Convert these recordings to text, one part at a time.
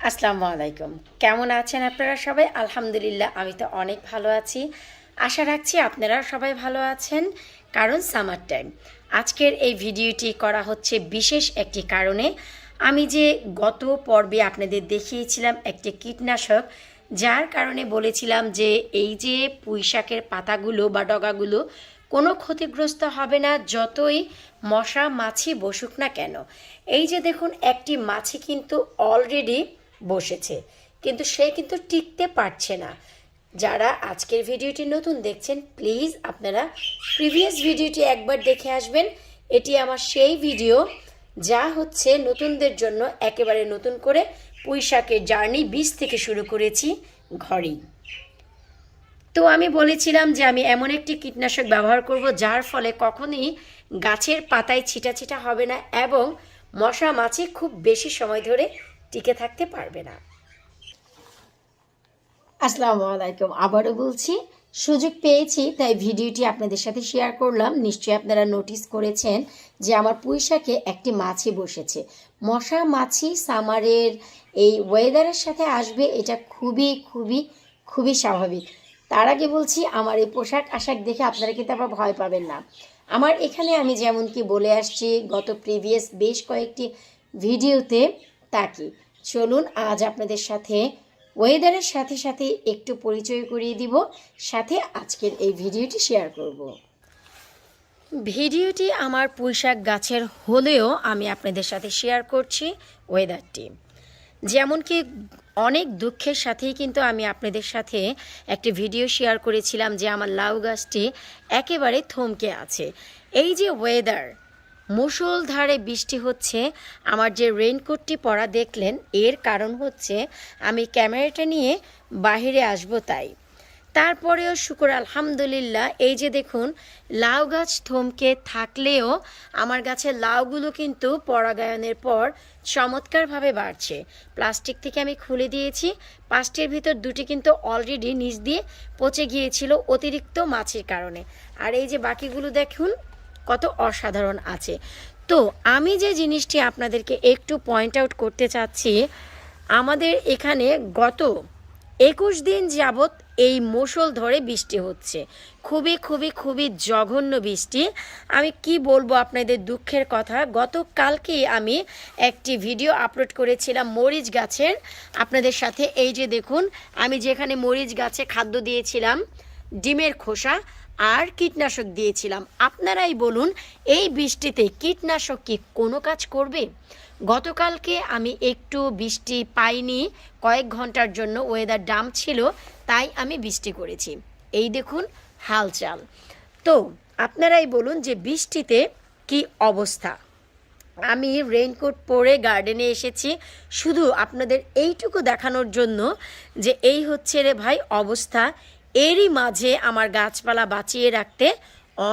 আসসালামু আলাইকুম। কেমন আছেন আপনারা সবাই? আলহামদুলিল্লাহ আমি তো অনেক ভালো আছি। আশা রাখছি আপনারা সবাই ভালো আছেন, কারণ সামার টাইম। আজকের এই ভিডিওটি করা হচ্ছে বিশেষ একটি কারণে। আমি যে গত পর্বে আপনাদের দেখিয়েছিলাম একটি কীটনাশক, যার কারণে বলেছিলাম যে এই যে পুঁইশাকের পাতাগুলো বা ডগাগুলো কোনো ক্ষতিগ্রস্ত হবে না যতই মশা মাছি বসুক না কেন। এই যে দেখুন, একটি মাছি কিন্তু অলরেডি বসেছে, কিন্তু সে কিন্তু টিকতে পারছে না। যারা আজকের ভিডিওটি নতুন দেখছেন, প্লিজ আপনারা প্রিভিয়াস ভিডিওটি একবার দেখে আসবেন। এটি আমার সেই ভিডিও যা হচ্ছে নতুনদের জন্য একেবারে নতুন করে পুঁইশাকের জার্নি বীজ থেকে শুরু করেছি ঘরেই। তো আমি বলেছিলাম যে আমি এমন একটি কীটনাশক ব্যবহার করব যার ফলে কখনোই গাছের পাতায় ছিটা ছিটা হবে না এবং মশা মাছি খুব বেশি সময় ধরে টিকে থাকতে পারবে না। আসসালামু আলাইকুম। আবারও বলছি, সুযোগ পেয়েছি তাই ভিডিওটি আপনাদের সাথে শেয়ার করলাম। নিশ্চয়ই আপনারা নোটিস করেছেন যে আমার পুঁইশাকে একটি মাছি বসেছে। মশা মাছি সামারের এই ওয়েদারের সাথে আসবে, এটা খুবই খুবই খুবই স্বাভাবিক। তার আগে বলছি, আমার এই পোশাক আশাক দেখে আপনারা কিন্তু আবার ভয় পাবেন না। আমার এখানে আমি যেমন কি বলে আসছি গত প্রিভিয়াস বেশ কয়েকটি ভিডিওতে, তাকে চলুন আজ আপনাদের সাথে ওয়েদারের সাথে সাথে একটু পরিচয় করিয়ে দিব, সাথে আজকের এই ভিডিওটি শেয়ার করব। ভিডিওটি আমার পুঁইশাক গাছের হলেও আমি আপনাদের সাথে শেয়ার করছি ওয়েদারটি। যেমন কি অনেক দুঃখের সাথেই কিন্তু আমি আপনাদের সাথে একটি ভিডিও শেয়ার করেছিলাম যে আমার লাউ গাছটি একেবারে থমকে আছে। এই যে ওয়েদার, মুষলধারে বৃষ্টি হচ্ছে, আমার যে রেইনকোটটি পরা দেখলেন এর কারণ হচ্ছে আমি ক্যামেরাটা নিয়ে বাইরে আসবো তাই। তারপরেও শুকর আলহামদুলিল্লাহ, এই যে দেখুন লাউ গাছ থমকে থাকলেও আমার গাছের লাউগুলো কিন্তু পরাগায়নের পর চমৎকারভাবে বাড়ছে। প্লাস্টিক থেকে আমি খুলে দিয়েছি, পাঁচটির ভিতর দুটি কিন্তু অলরেডি নিচ দিয়ে পচে গিয়েছিল অতিরিক্ত মাছির কারণে। আর এই যে বাকিগুলো দেখুন কত অসাধারণ আছে। তো আমি যে জিনিসটি আপনাদেরকে একটু পয়েন্ট আউট করতে চাচ্ছি, আমাদের এখানে গত 21 দিন যাবৎ এই মুষল ধরে বৃষ্টি হচ্ছে, খুবই খুবই খুবই জঘন্য বৃষ্টি। আমি কি বলবো আপনাদের দুঃখের কথা, গতকালকেই আমি একটি ভিডিও আপলোড করেছিলাম মরিচ গাছের আপনাদের সাথে। এই যে দেখুন, আমি যেখানে মরিচ গাছে খাদ্য দিয়েছিলাম, ডিমের খোসা আর কীটনাশক দিয়েছিলাম। আপনারাই বলুন, এই বৃষ্টিতে কীটনাশক কি কোনো কাজ করবে? গতকালকে আমি একটু বৃষ্টি পাইনি, কয়েক ঘন্টার জন্য ওয়েদার ডাম ছিল, তাই আমি বৃষ্টি করেছি। এই দেখুন হালচাল। তো আপনারাই বলুন যে বৃষ্টিতে কি অবস্থা। আমি রেইনকোট পরে গার্ডেনে এসেছি শুধু আপনাদের এইটুকু দেখানোর জন্য যে এই হচ্ছে রে ভাই অবস্থা। এরই মাঝে আমার গাছপালা বাঁচিয়ে রাখতে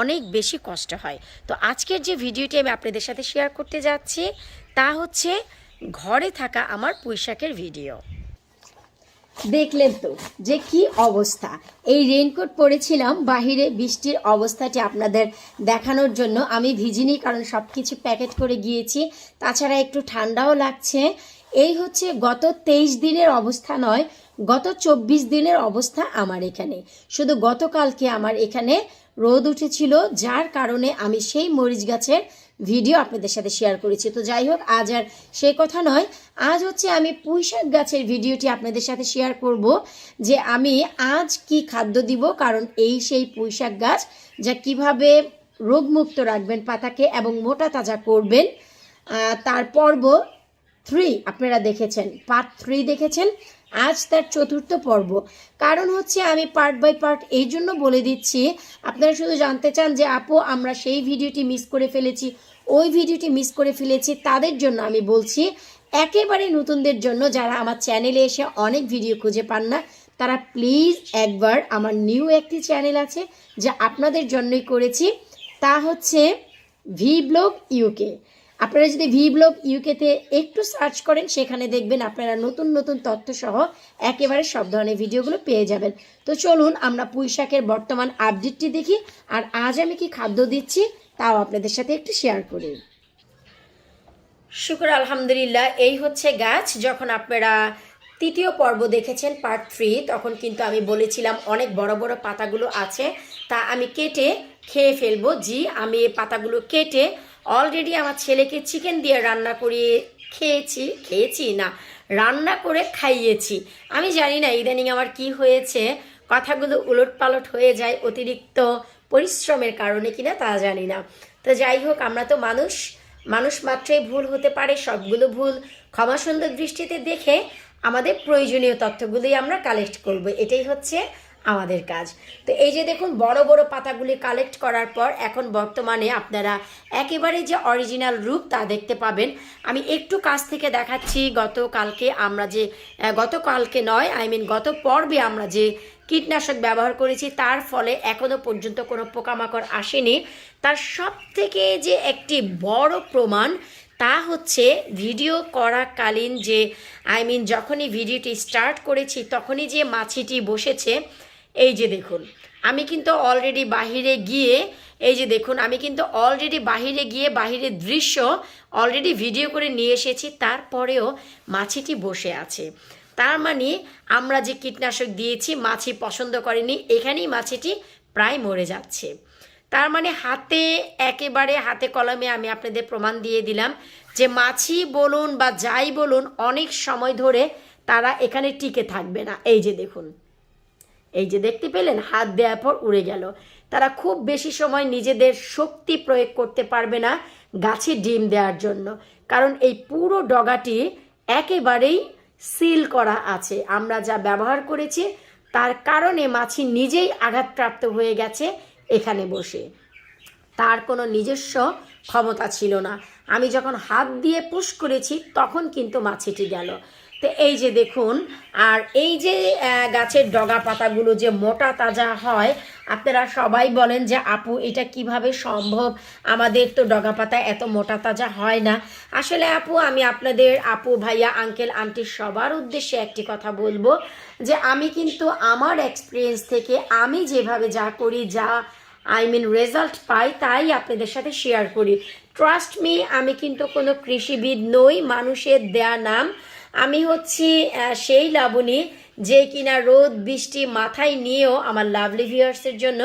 অনেক বেশি কষ্ট হয়। তো আজকের যে ভিডিওটি আমি আপনাদের সাথে শেয়ার করতে যাচ্ছি তা হচ্ছে ঘরে থাকা আমার পুঁইশাকের ভিডিও। দেখলেন তো যে কি অবস্থা। এই রেইনকোট পরেছিলাম বাহিরে বৃষ্টির অবস্থাটি আপনাদের দেখানোর জন্য। আমি ভিজিনি, কারণ সব কিছু প্যাকেট করে গিয়েছি, তাছাড়া একটু ঠান্ডাও লাগছে। এই হচ্ছে গত 23 দিনের অবস্থা নয়, গত 24 দিনের অবস্থা আমার এখানে। শুধু গতকালকে আমার এখানে রোদ উঠেছিল, যার কারণে আমি সেই মরিচ গাছের ভিডিও আপনাদের সাথে শেয়ার করেছি। তো যাই হোক, আজ আর সেই কথা নয়, আজ হচ্ছে আমি পুঁইশাক গাছের ভিডিওটি আপনাদের সাথে শেয়ার করব যে আমি আজ কি খাদ্য দিব, কারণ এই সেই পুঁইশাক গাছ যা কিভাবে রোগমুক্ত রাখবেন পাতাকে এবং মোটা তাজা করবেন। তার পর্ব 3 আপনারা দেখেছেন, পার্ট 3 দেখেছেন, আজ তার 4র্থ পর্ব। কারণ হচ্ছে আমি পার্ট বাই পার্ট এই জন্য বলে দিচ্ছি, আপনারা শুধু জানতে চান যে আপু আমরা সেই ভিডিওটি মিস করে ফেলেছি, ওই ভিডিওটি মিস করে ফেলেছি, তাদের জন্য আমি বলছি। একেবারে নতুনদের জন্য, যারা আমার চ্যানেলে এসে অনেক ভিডিও খুঁজে পান না, তারা প্লিজ একবার আমার নিউ একটি চ্যানেল আছে যা আপনাদের জন্যই করেছি, তা হচ্ছে ভি ব্লগ ইউকে। আপনারা যদি ভি ব্লগ ইউকেতে একটু সার্চ করেন, সেখানে দেখবেন আপনারা নতুন নতুন তথ্য সহ একেবারে সব ধরনের ভিডিওগুলো পেয়ে যাবেন। তো চলুন আমরা পুঁইশাকের বর্তমান আপডেটটি দেখি, আর আজ আমি কি খাদ্য দিচ্ছি তাও আপনাদের সাথে একটু শেয়ার করি। শুকর আলহামদুলিল্লাহ। এই হচ্ছে গাছ। যখন আপনারা তৃতীয় পর্ব দেখেছেন পার্ট 3, তখন কিন্তু আমি বলেছিলাম অনেক বড় বড় পাতাগুলো আছে, তা আমি কেটে খেয়ে ফেলবো। জি, আমি এই পাতাগুলো কেটে অলরেডি আমার ছেলেকে চিকেন দিয়ে রান্না করিয়ে খেয়েছি না, রান্না করে খাইয়েছি। আমি জানি না ইদানিং আমার কি হয়েছে, কথাগুলো উলটপালট হয়ে যায় অতিরিক্ত পরিশ্রমের কারণে কিনা তা জানি না। তো যাই হোক, আমরা তো মানুষ, মানুষ মাত্রই ভুল হতে পারে। সবগুলো ভুল ক্ষমা সুন্দর দৃষ্টিতে দেখে আমাদের প্রয়োজনীয় তথ্যগুলোই আমরা কালেক্ট করব, এটাই হচ্ছে আমাদের কাজ। তো এই যে দেখুন, বড় বড় পাতাগুলি কালেক্ট করার পর এখন বর্তমানে আপনারা একেবারে যে অরিজিনাল রূপ তা দেখতে পাবেন। আমি একটু কাছ থেকে দেখাচ্ছি। গতকালকে নয়, গত পর্বে আমরা যে কীটনাশক ব্যবহার করেছি তার ফলে এখনো পর্যন্ত কোনো পোকামাকড় আসেনি। তার সব থেকে যে একটি বড় প্রমাণ তা হচ্ছে ভিডিও করাকালীন যে যখনই ভিডিওটি স্টার্ট করেছি তখনই যে মাছিটি বসেছে। এই যে দেখুন, আমি কিন্তু অলরেডি বাহিরে গিয়ে বাহিরের দৃশ্য অলরেডি ভিডিও করে নিয়ে এসেছি, তারপরেও মাছিটি বসে আছে। তার মানে আমরা যে কীটনাশক দিয়েছি মাছি পছন্দ করেনি, এখানেই মাছিটি প্রায় মরে যাচ্ছে। তার মানে একেবারে হাতে কলমে আমি আপনাদের প্রমাণ দিয়ে দিলাম যে মাছি বলুন বা যাই বলুন, অনেক সময় ধরে তারা এখানে টিকে থাকবে না। এই যে দেখুন, এই যে দেখতে পেলেন, হাত দেওয়ার পর উড়ে গেল। তারা খুব বেশি সময় নিজেদের শক্তি প্রয়োগ করতে পারবে না গাছে ডিম দেওয়ার জন্য, কারণ এই পুরো ডগাটি একেবারেই সিল করা আছে। আমরা যা ব্যবহার করেছি তার কারণে মাছি নিজেই আঘাতপ্রাপ্ত হয়ে গেছে এখানে বসে, তার কোনো নিজস্ব ক্ষমতা ছিল না। আমি যখন হাত দিয়ে পুশ করেছি তখন কিন্তু মাছিটি গেল। তো এই যে দেখুন, আর এই যে গাছের ডগা পাতাগুলো যে মোটা তাজা হয়, আপনারা সবাই বলেন যে আপু এটা কিভাবে সম্ভব, আমাদের তো ডগা পাতা এত মোটা তাজা হয় না। আসলে আপু, আমি আপনাদের আপু ভাইয়া আঙ্কেল আন্টি সবার উদ্দেশ্যে একটি কথা বলবো যে আমি কিন্তু আমার এক্সপিরিয়েন্স থেকে আমি যেভাবে যা করি, রেজাল্ট পাই, তাই আপনাদের সাথে শেয়ার করি। ট্রাস্ট মি, আমি কিন্তু কোনো কৃষিবিদ নই, মানুষের দেয়া নাম। আমি হচ্ছি সেই লাবণী যে কিনা রোদ বৃষ্টি মাথায় নিয়েও আমার লাভলি ভিউয়ার্সের জন্য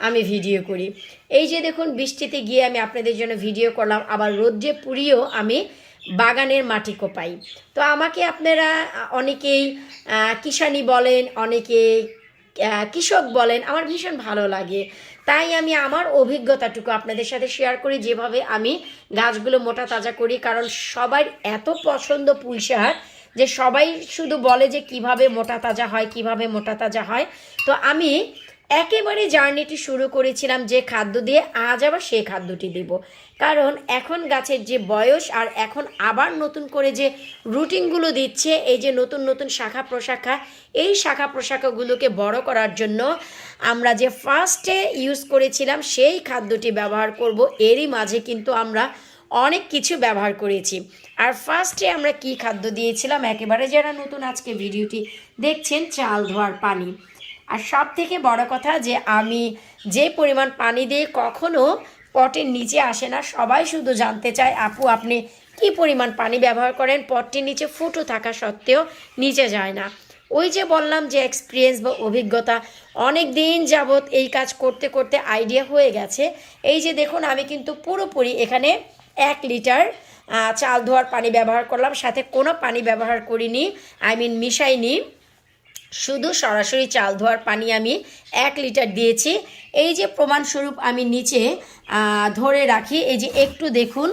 আমি ভিডিও করি। এই যে দেখুন, বৃষ্টিতে গিয়ে আমি আপনাদের জন্য ভিডিও করলাম, আবার রোদ্রে পুড়িয়েও আমি বাগানের মাটি কোপাই। তো আমাকে আপনারা অনেকেই কিষানি বলেন, অনেকে কৃষক বলেন, আমার ভীষণ ভালো লাগে। তাই আমি আমার অভিজ্ঞতাটুকু আপনাদের সাথে শেয়ার করি, যেভাবে আমি গাছগুলো মোটা তাজা করি। কারণ সবাই এত পছন্দ পুঁই শাক যে সবাই শুধু বলে যে কিভাবে মোটা তাজা হয়, কিভাবে মোটা তাজা হয়। তো আমি একেবারে জার্নিটি শুরু করেছিলাম যে খাদ্য দিয়ে, আজ আবার সেই খাদ্যটি দেব। কারণ এখন গাছের যে বয়স, আর এখন আবার নতুন করে যে রুটিনগুলো দিচ্ছে, এই যে নতুন নতুন শাখা প্রশাখা, এই শাখা প্রশাখাগুলোকে বড় করার জন্য আমরা যে ফার্স্টে ইউজ করেছিলাম সেই খাদ্যটি ব্যবহার করব। এরই মাঝে কিন্তু আমরা অনেক কিছু ব্যবহার করেছি। আর ফার্স্টে আমরা কি খাদ্য দিয়েছিলাম, একেবারে যারা নতুন আজকে ভিডিওটি দেখছেন, চাল ধোয়ার পানি। আর সব থেকে বড় কথা যে আমি যে পরিমাণ পানি দিয়ে কখনো পটের নিচে আসে না। সবাই শুধু জানতে চায় আপু আপনি কি পরিমাণ পানি ব্যবহার করেন, পটটির নিচে ফুটো থাকা সত্ত্বেও নিচে যায় না। ওই যে বললাম যে এক্সপিরিয়েন্স বা অভিজ্ঞতা, অনেক দিন যাবৎ এই কাজ করতে করতে আইডিয়া হয়ে গেছে। এই যে দেখুন, আমি কিন্তু পুরোপুরি এখানে 1 লিটার চাল ধোয়ার পানি ব্যবহার করলাম, সাথে কোনো পানি ব্যবহার করিনি, মিশাইনি। শুধু সরাসরি চাল ধোয়ার পানি আমি 1 লিটার দিয়েছি। এই যে প্রমাণস্বরূপ আমি নিচে ধরে রাখি, এই যে একটু দেখুন,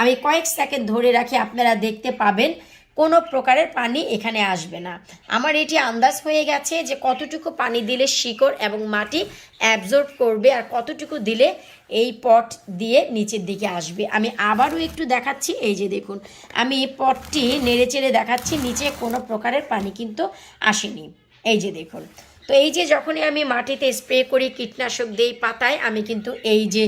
আমি কয়েক সেকেন্ড ধরে রাখি, আপনারা দেখতে পাবেন কোনো প্রকারের পানি এখানে আসবে না। আমার এটি আন্দাজ হয়ে গেছে যে কতটুকু পানি দিলে শিকড় এবং মাটি অ্যাবজর্ব করবে, আর কতটুকু দিলে এই পট দিয়ে নিচের দিকে আসবে। আমি আবারও একটু দেখাচ্ছি, এই যে দেখুন, আমি এই পটটি নেড়ে চেড়ে দেখাচ্ছি, নিচে কোনো প্রকারের পানি কিন্তু আসেনি। এই যে দেখুন, তো এই যে যখনই আমি মাটিতে স্প্রে করি, কীটনাশক দিই পাতায়, আমি কিন্তু এই যে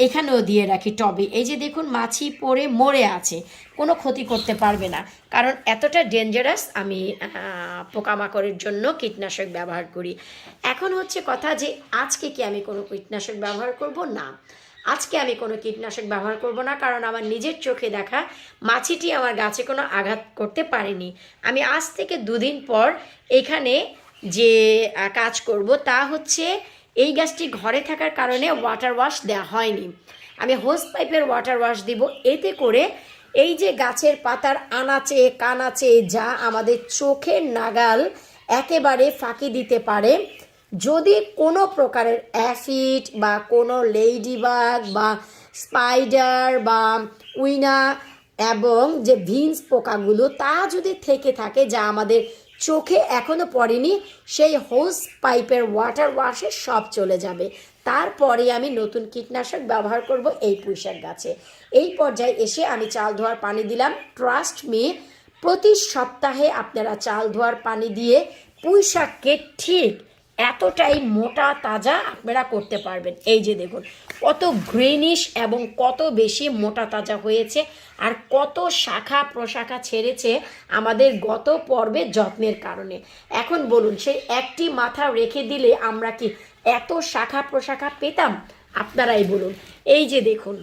এখানেও দিয়ে রাখি টবে। এই যে দেখুন, মাছি পড়ে মরে আছে, কোনো ক্ষতি করতে পারবে না, কারণ এতটা ডেঞ্জারাস আমি পোকামাকড়ের জন্য কীটনাশক ব্যবহার করি। এখন হচ্ছে কথা যে আজকে কি আমি কোনো কীটনাশক ব্যবহার করব না, আজকে আমি কোনো কীটনাশক ব্যবহার করব না, কারণ আমার নিজের চোখে দেখা মাছিটি আমার গাছে কোনো আঘাত করতে পারেনি। আমি আজ থেকে 2 দিন পর এখানে যে কাজ করব তা হচ্ছে, এই গাছটি ঘরে থাকার কারণে ওয়াটার ওয়াশ দেওয়া হয়নি। আমি হোস পাইপের ওয়াটার ওয়াশ দিব, এতে করে এই যে গাছের পাতার আনাচে কানাচে যা আমাদের চোখের নাগাল একেবারে ফাঁকি দিতে পারে, যদি কোনো প্রকারের অ্যাফিড বা কোনো লেডিবাগ বা স্পাইডার বা উইনা এবং যে ভিন্স পোকাগুলো তা যদি থেকে থাকে যা আমাদের চোখে এখনও পড়েনি, সেই হোস পাইপের ওয়াটার ওয়াশে সব চলে যাবে। তারপরে আমি নতুন কীটনাশক ব্যবহার করব এই পুঁইশাক গাছে। এই পর্যায়ে এসে আমি চাল ধোয়ার পানি দিলাম। ট্রাস্ট মি, প্রতি সপ্তাহে আপনারা চাল ধোয়ার পানি দিয়ে পুঁইশাককে ঠিক এতটাই মোটা তাজা আপনারা করতে পারবেন। এই যে দেখুন কত গ্রিনিশ এবং কত বেশি মোটা তাজা হয়েছে, আর কত শাখা প্রশাখা ছেড়েছে আমাদের গত পর্বে যত্নের কারণে। এখন বলুন, সেই একটি মাথা রেখে দিলে আমরা কি এত শাখা প্রশাখা পেতাম? আপনারাই বলুন। এই যে দেখুন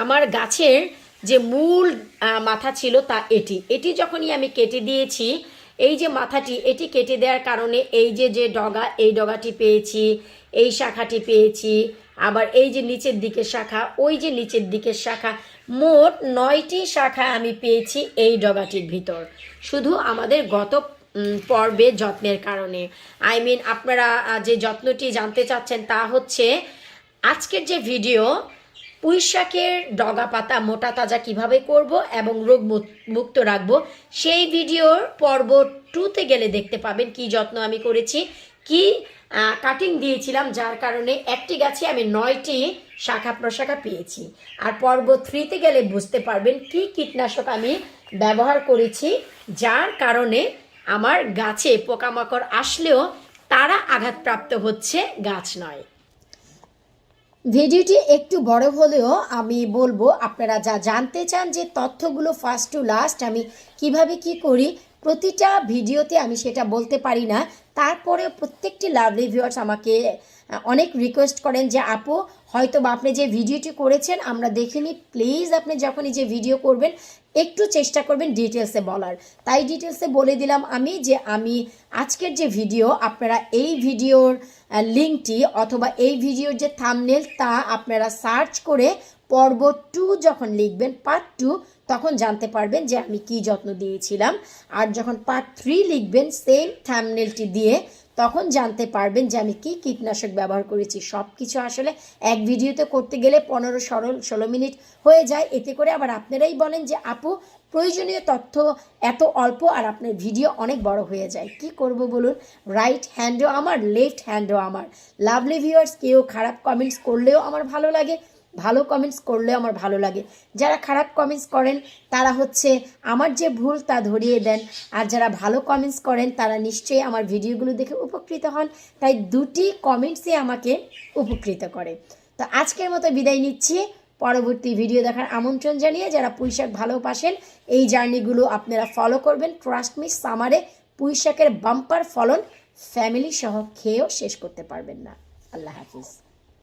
আমার গাছের যে মূল মাথা ছিল তা এটি যখনই আমি কেটে দিয়েছি, এই যে মাথাটি এটি কেটে দেওয়ার কারণে এই যে ডগা, এই ডগাটি পেয়েছি, এই শাখাটি পেয়েছি, আবার এই যে নিচের দিকের শাখা, ওই যে নিচের দিকের শাখা, মোট 9টি শাখা আমি পেয়েছি এই ডগাটির ভিতর, শুধু আমাদের গত পর্বে যত্নের কারণে। আপনারা যে যত্নটি জানতে চাচ্ছেন তা হচ্ছে আজকের যে ভিডিও, পুঁইশাকের ডগা পাতা মোটা তাজা কিভাবে করব এবং রোগ মুক্ত রাখবো, সেই ভিডিওর পর্ব 2তে গেলে দেখতে পাবেন কি যত্ন আমি করেছি, কি কাটিং দিয়েছিলাম, যার কারণে একটি গাছে আমি 9টি শাখা প্রশাখা পেয়েছি। আর পর্ব 3তে গেলে বুঝতে পারবেন কি কীটনাশক আমি ব্যবহার করেছি, যার কারণে আমার গাছে পোকামাকড় আসলেও তারা আঘাতপ্রাপ্ত হচ্ছে, গাছ নয়। ভিডিওটি একটু বড় হলেও আমি বলবো, আপনারা যা জানতে চান যে তথ্যগুলো ফার্স্ট টু লাস্ট আমি কিভাবে কি করি, প্রতিটা ভিডিওতে আমি সেটা বলতে পারি না। তারপরে প্রত্যেকটি লাভলি ভিউয়ার্স আমাকে অনেক রিকোয়েস্ট করেন যে আপু, হয়তো বা আপনি যে ভিডিওটি করেছেন আমরা দেখিনি, প্লিজ আপনি যখনই যে ভিডিও করবেন একটু চেষ্টা করবেন ডিটেলসে বলার। তাই ডিটেলসে বলে দিলাম আমি যে আমি আজকের যে ভিডিও, আপনারা এই ভিডিওর লিঙ্কটি অথবা এই ভিডিওর যে থাম্বনেল তা আপনারা সার্চ করে পর্ব 2 যখন লিখবেন, পার্ট 2, তখন জানতে পারবেন যে আমি কি যত্ন দিয়েছিলাম। আর যখন পার্ট 3 লিখবেন সেম থাম্বনেলটি দিয়ে, তখন জানতে পারবেন যে আমি কি কীটনাশক ব্যবহার করেছি। সব কিছু আসলে এক ভিডিওতে করতে গেলে 15-16 মিনিট হয়ে যায়। এতে করে আবার আপনারাই বলেন যে আপু প্রয়োজনীয় তথ্য এত অল্প আর আপনার ভিডিও অনেক বড় হয়ে যায়। কি করব বলুন? রাইট হ্যান্ডও আমার, লেফট হ্যান্ডও আমার। লাভলি ভিউয়ার্স, কেউ খারাপ কমেন্টস করলেও আমার ভালো লাগে, ভালো কমেন্টস করলেও আমার ভালো লাগে। যারা খারাপ কমেন্টস করেন তারা হচ্ছে আমার যে ভুল তা ধরিয়ে দেন, আর যারা ভালো কমেন্টস করেন তারা নিশ্চয়ই আমার ভিডিওগুলো দেখে উপকৃত হন। তাই দুটি কমেন্টসই আমাকে উপকৃত করে। তো আজকের মতো বিদায় নিচ্ছি, পরবর্তী ভিডিও দেখার আমন্ত্রণ জানিয়ে যারা পুঁইশাক ভালোবাসেন এই জার্নিগুলো আপনারা ফলো করবেন। ট্রাস্ট মি, সামারে পুঁইশাকের বাম্পার ফলন ফ্যামিলি সহ খেয়েও শেষ করতে পারবেন না। আল্লাহ হাফিজ।